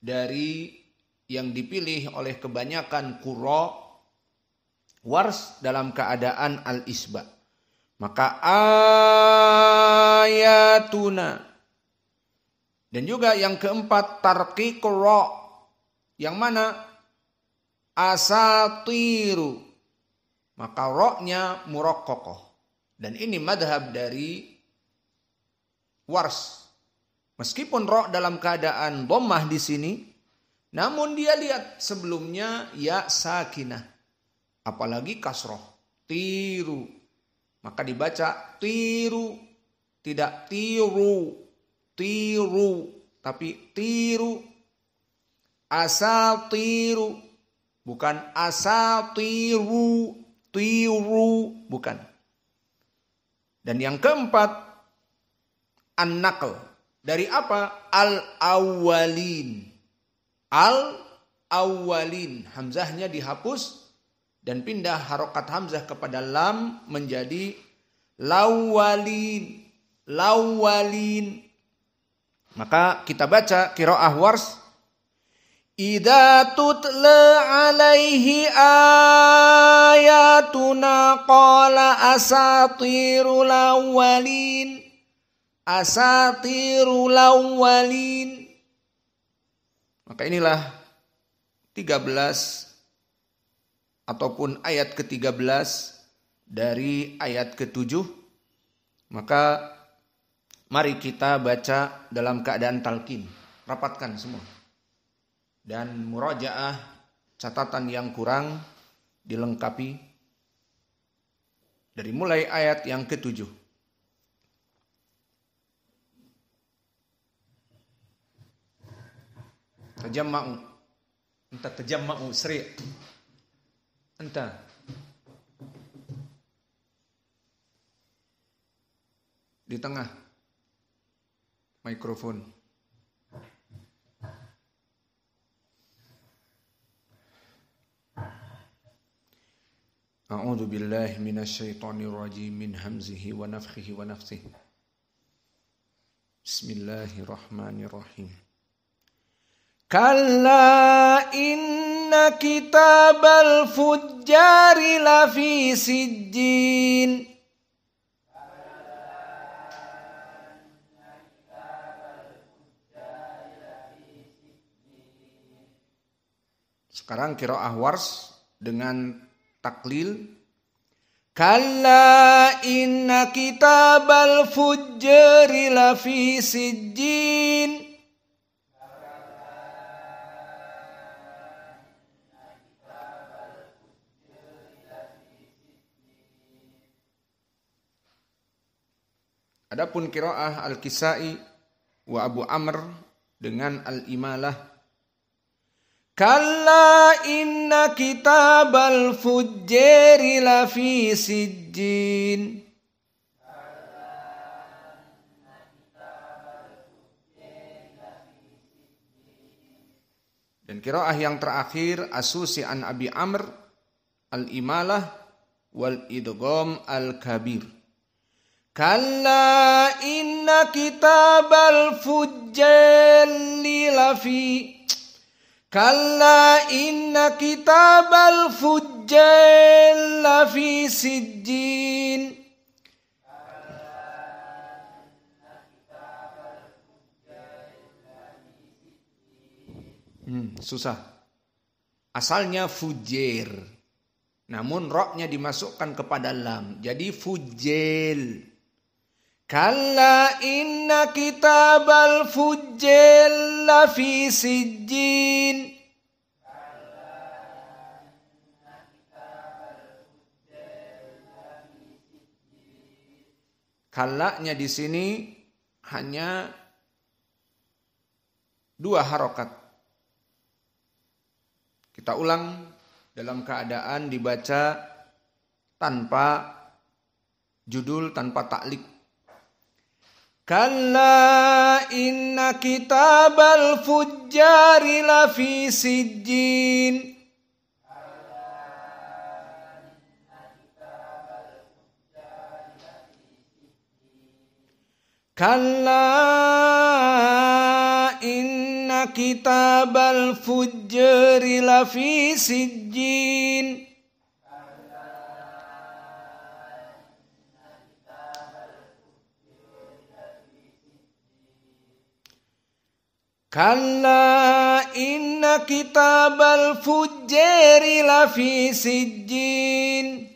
dari yang dipilih oleh kebanyakan qurra Wars dalam keadaan al-isba. Maka ayatuna. Dan juga yang keempat tarqiq ra, yang mana? Asatiru. Maka ra-nya muraqqaqah. Dan ini madhab dari Wars. Meskipun ra dalam keadaan dhammah di sini, namun dia lihat sebelumnya ya sakinah, apalagi kasroh, tiru. Maka dibaca tiru, tidak tiru, tiru, tapi tiru. Asatiru, bukan asatiru, tiru, bukan. Dan yang keempat, an-naql. Dari apa? Al-awwalin. Al-awwalin. Hamzahnya dihapus dan pindah harokat hamzah kepada lam menjadi lawwalin. Lawwalin. Maka kita baca qiraah Wars. Idza tutla alaihi ayatuna qala asatirul awwalin. Asatirul awwalin. Maka inilah 13 ataupun ayat ke-13 dari ayat ke-7 Maka mari kita baca dalam keadaan talqin, rapatkan semua. Dan murajaah, catatan yang kurang dilengkapi dari mulai ayat yang ke-7. Tajamma'u. Anta tajamma'u sri'. Anta. Di tengah. Mikrofon. A'udzu billahi minasy syaithanir rajim min hamzihi wa nafthihi wa nafthihi. Bismillahirrahmanirrahim. Kalla inna kitabal fujjari lafi sijjin. Sekarang qiraah Wars dengan taklil. Kalla inna kitabal fujjari lafi sijjin. Adapun qiraah Al-Kisai wa Abu Amr dengan Al-Imalah. Kalla inna kitabal fujjari lafi sijjin. Dan qiraah yang terakhir As-Susi an Abi Amr Al-Imalah wal idgham al-kabir. Kalla inna kitabal fujjari lafi. Kalla inna kitabal fujjari lafi sijjin. Susah. Asalnya fujir, namun roknya dimasukkan kepada lam, jadi fujjel. Kalla inna kitabal fujjel lafi sijjin. Kallanya di sini hanya 2 harokat. Kita ulang dalam keadaan dibaca tanpa judul, tanpa taklik. Kalla inna kitabal fujjari lafi sijjin. Kalla inna kitabal fujjari lafi sijjin. Kalla inna kitabal fujjari lafi sijjin.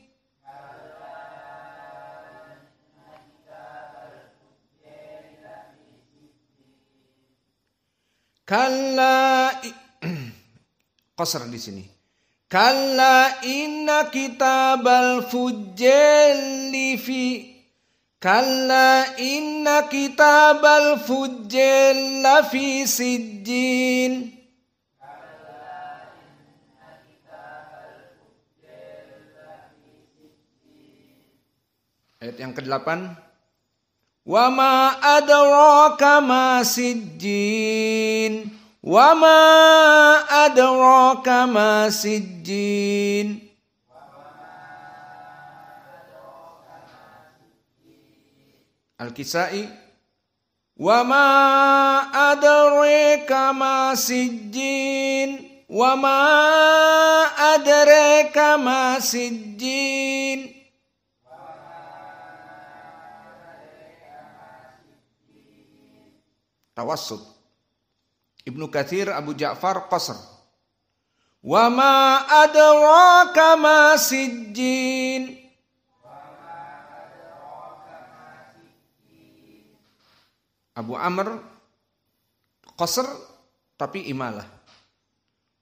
Kalla qasr di sini. Kalla inna kitabal fujjari fi. Kalla inna kitabal fujjari lafi sijjin. Ayat yang ke-8. Wa ma adraka ma sijjin. Wa ma adraka ma sijjin. Al-Kisai. Wa ma adraka ma sijjin. Wa ma adraka ma sijjin. Tawassut. Ibnu Katsir, Abu Ja'far, qasr. Wa ma adraka ma sijjin. Abu Amr qasr tapi imalah.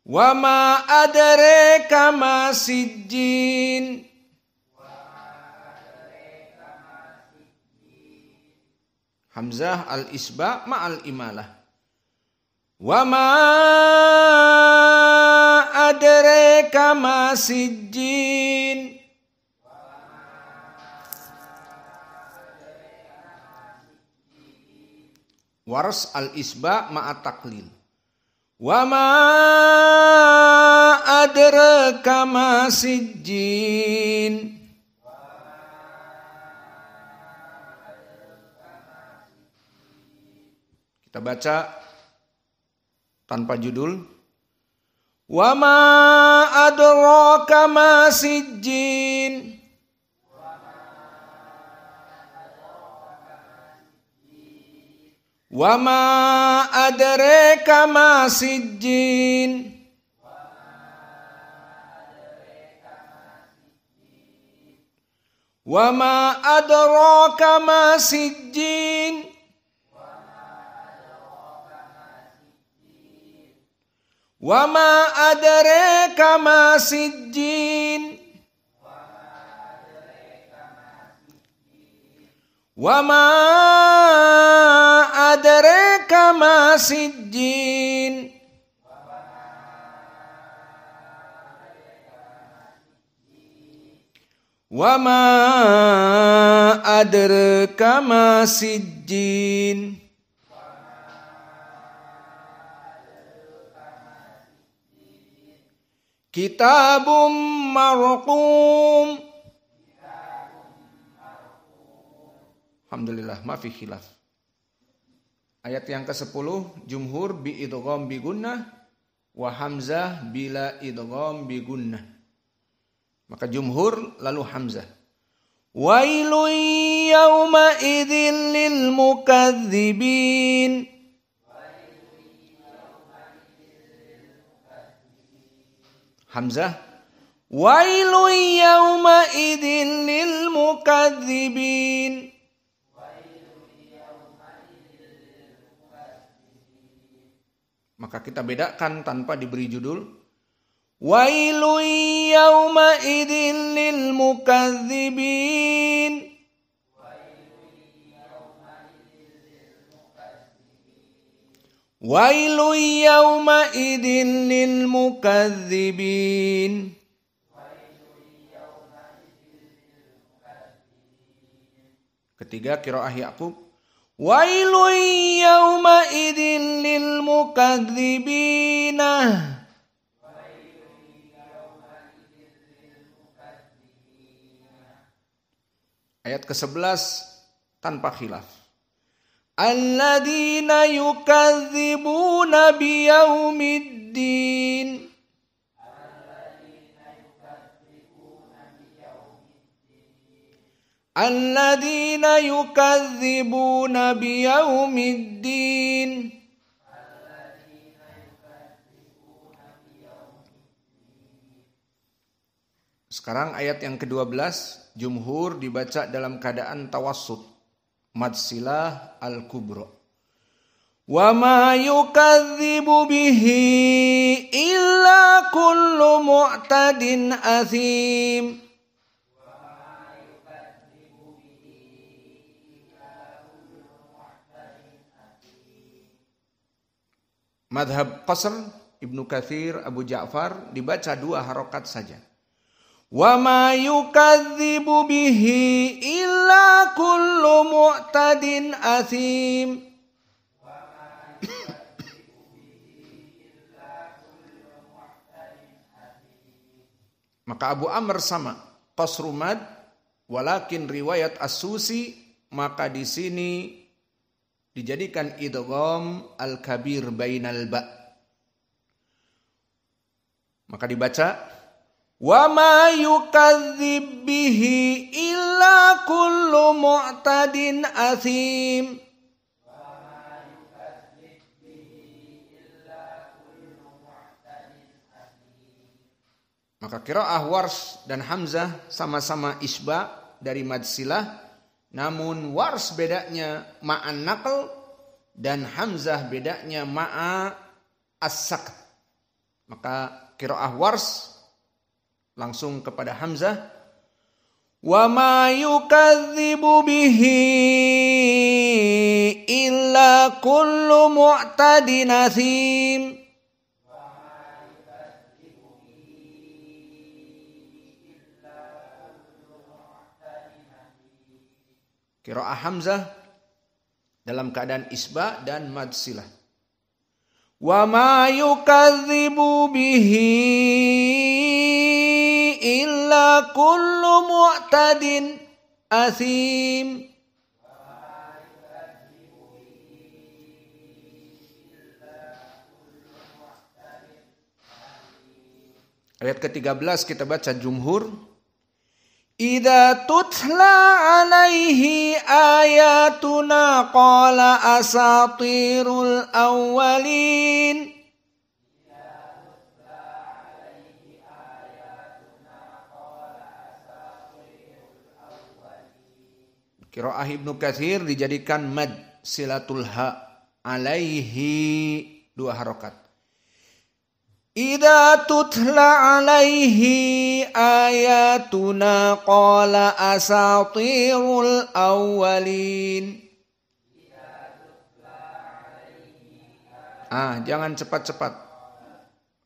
Wa ma adraka ma sijjin. Hamzah al-isba ma'al imalah. Wa ma adraka ma sijjin. Wars al-isba ma'at taklil. Wa ma adraka ma sijjin. Kita baca tanpa judul. Wa ma adraka ma sijjin. Wa ma adraka ma sijjin. Wa ma adraka ma sijjin. Wa ma adraka ma sijjin. Wa ma adraka ma sijjin. Wa ma adraka ma sijjin. Kitabum marqum. Alhamdulillah, ma fi khilaf. Ayat yang ke-10, jumhur bi idgham bi gunnah wa hamzah bila idgham bi gunnah. Maka jumhur lalu hamzah. Wailun yawma idzin lil mukadzibin. Hamzah. Wailun yawma idzin lil mukadzibin. Maka kita bedakan tanpa diberi judul. Wailun yawma idzin lil mukadzibin. Wailun yawma idzin lil mukadzibin. Ketiga, qiraah Ya'qub. Wailun yawma idzin lil mukadzibina. Ayat ke-11 tanpa khilaf. Alladzina yukadzibuna biyaumiddin. Alladzina yukadzibuna biyaumiddin. Sekarang ayat yang ke-12, jumhur dibaca dalam keadaan tawassut, mad silah al-kubra. Wa ma yukadzibu bihi illa kullu mu'tadin athim. Madhab qasr Ibnu Katsir, Abu Ja'far dibaca 2 harokat saja. Wa ma yukadzibu bihi illa kullu mu'tadin athim. Maka Abu Amr sama qasru mad, walakin riwayat As-Susi, maka di sini dijadikan idgham al-kabir bainal ba. Maka dibaca wa ma yukadzib bihi illa kullu mu'tadin athim. Maka qiraah Wars dan Hamzah sama-sama isba dari mad silah, namun Wars bedanya ma'an naql, dan Hamzah bedanya ma'a as-sakt. Maka qiraah Wars langsung kepada Hamzah. Wa ma yukadzibu bihi illa kullu mu'tadin athim. Qiraah Hamzah dalam keadaan isba dan mad silah. Wa ma yukadzibu bihi illa kullu mu'tadin athim. Ayat ke-13 kita baca jumhur. Idza tutla alaihi ayatuna qala asatirul awwalin. Qiraah Ibnu Katsir dijadikan mad silatul ha alaihi 2 harokat. Idza tutla alaihi ayatuna qala asatirul awwalin. Jangan cepat-cepat.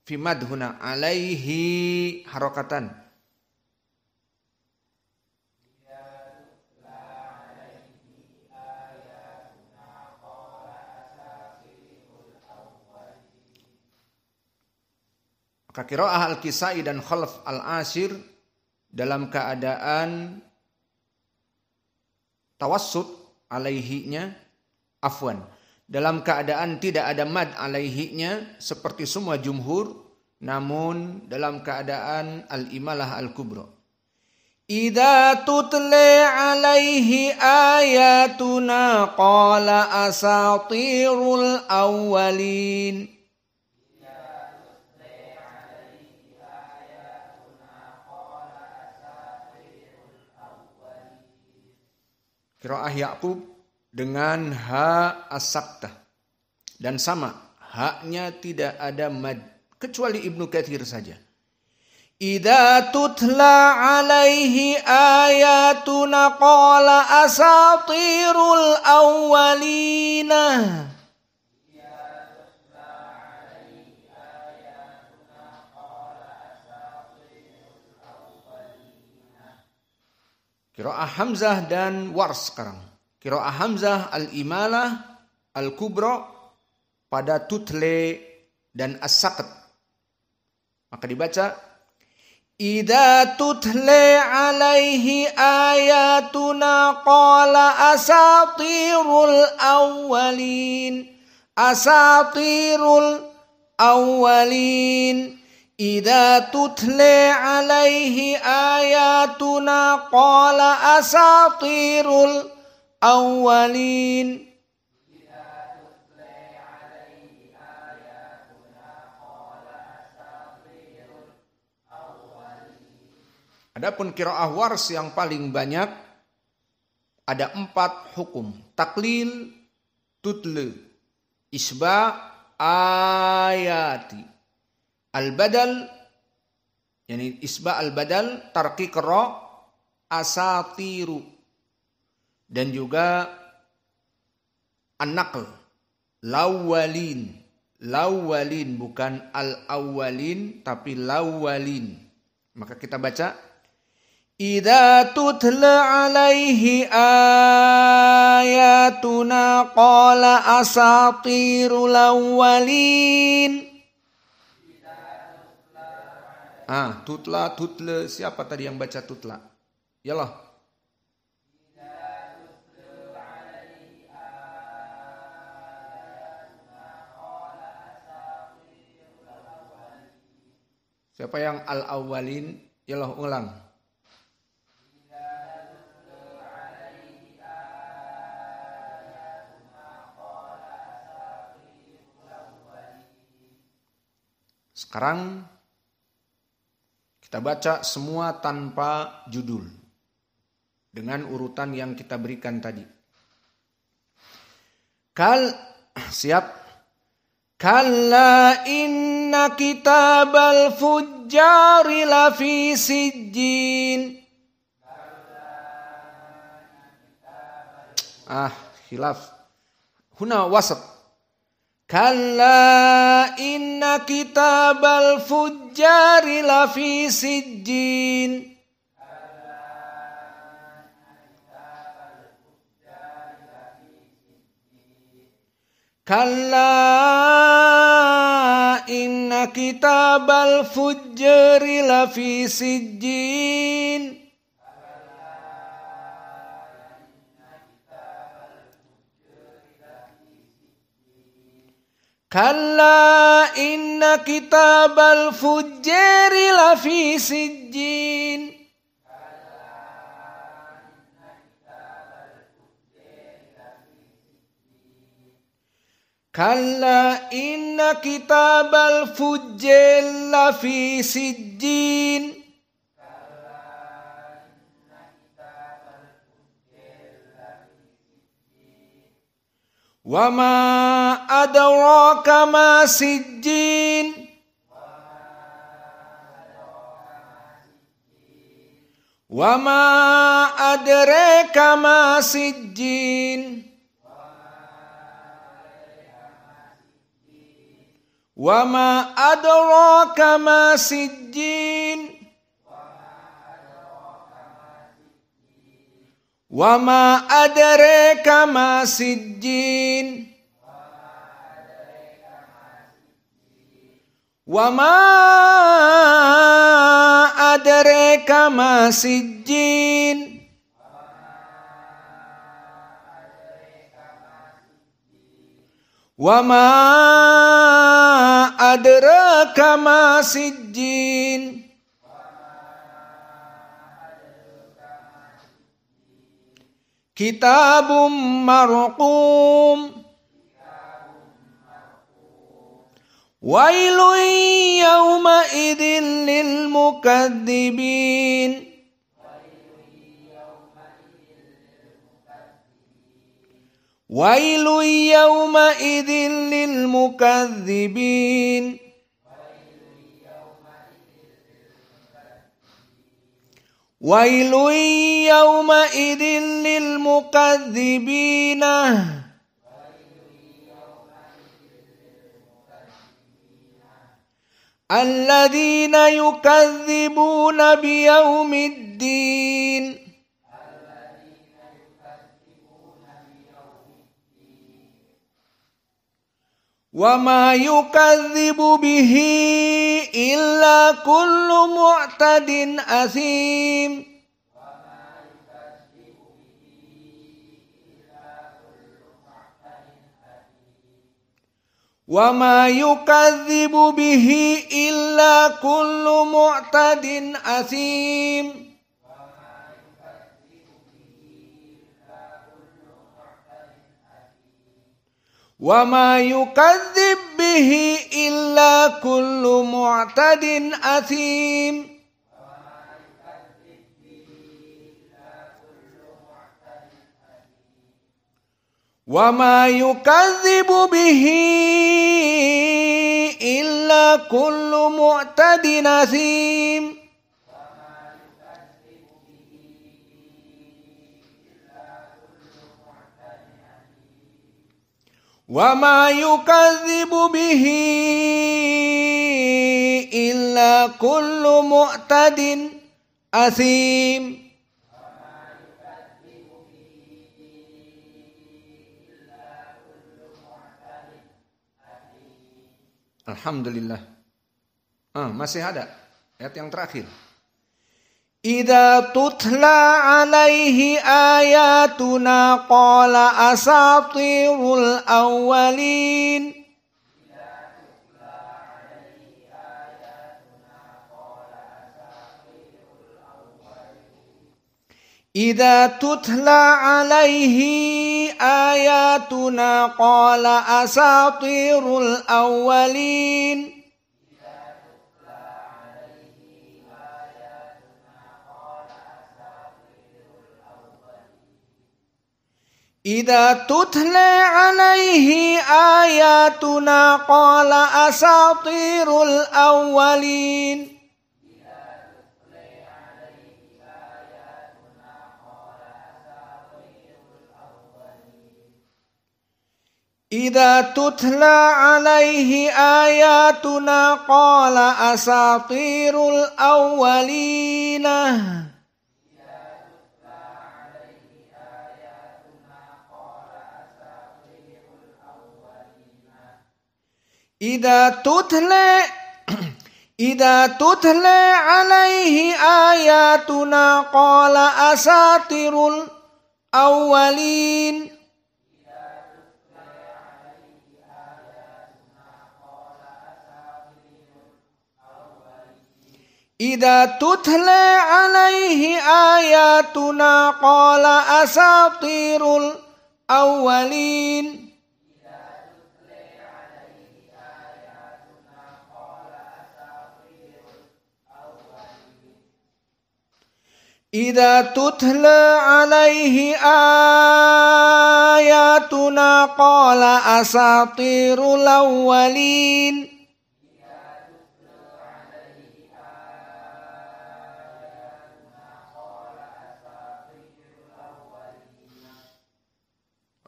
Fi madhuna alaihi harokatan. Maka qiraah Al-Kisai dan Khalaf Al-Ashir dalam keadaan tawassut alaihinya, afwan, dalam keadaan tidak ada mad alaihinya seperti semua jumhur, namun dalam keadaan al-imalah al-kubra. Idza tutla alaihi ayatuna qala asatirul awwalin. Qiraah Ya'qub dengan ha as-saktah. Dan sama, haknya tidak ada mad. Kecuali Ibnu Katsir saja. Idza tutla alaihi ayatuna qala asatirul awwalina. Qiraah Hamzah dan Wars sekarang. Qiraah Hamzah al-imalah al-kubra pada tutle dan as-saqt. Maka dibaca idza tutle alaihi ayatuna qala asatirul awwalin. Asatirul awwalin. Idza tutla alaihi ayatuna qala asatirul awwalin. Adapun qiraah Wars yang paling banyak ada 4 hukum. Taklil, tutle, isba, ayati. Al-badal, yani isba al-badal, tarqiq ra, asatiru. Dan juga an-naql, lawwalin. Lawwalin, bukan al-awwalin, tapi lawwalin. Maka kita baca, idza tutla alaihi ayatuna qala asatirul awwalin. Tutla, siapa tadi yang baca tutla? Yalah. Siapa yang al-awwalin? Yalah, ulang. Sekarang kita baca semua tanpa judul dengan urutan yang kita berikan tadi. Siap? Kalla inna kitabal fujjari lafi sijjin. Khilaf. Huna wasat. Kalla inna kitabal fujjari lafi sijjin. Kalla inna kitabal fujjari lafi sijjin. Kalla inna kitabal fujjari lafi sijjin. Kalla inna kitabal fujjari lafi sijjin. Wa ma adraka ma sijjin. Wa ma adraka ma sijjin. Wa ma adraka ma sijjin. Wa ma adraka ma sijjin. Wa ma adraka ma sijjin. Wa ma adraka ma sijjin. Kitabum marqum. Wailun yawma idzin lil mukadzibin. Wailun yawma idzin lil mukadzibin. Wailun yawma idzin lil mukadzibina. Alladzina yukadzibuna biyaumiddin. Wa ma yukadzibu bihi illa kullu mu'tadin athim. Wa ma yukadzibu bihi illa kullu mu'tadin athim. Wa ma yukadzib bihi illa kullu mu'tadin athim. Wa ma yukadzibu bihi illa kullu mu'tadin athim. Wa ma yukadzibu bihi illa kullu mu'tadin athim. Alhamdulillah. Masih ada ayat yang terakhir. Idza tutla alaihi ayatuna qala asatirul awwalin. Idza tutla alaihi ayatuna qala asatirul awwalin. Idza tutla alaihi ayatuna qala asatirul awwalin. Idza tutla alaihi ayatuna qala asatirul awwalina. Idza tutla alaihi ayatuna qala asatirul awwalin. Idza tutla alaihi ayatuna qala asatirul awwalin. Idza tutla alaihi ayatuna qala asatirul awwalin.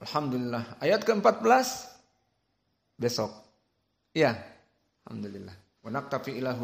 Alhamdulillah. Ayat ke-14 besok. Iya. Alhamdulillah. Wa naktafi ilahu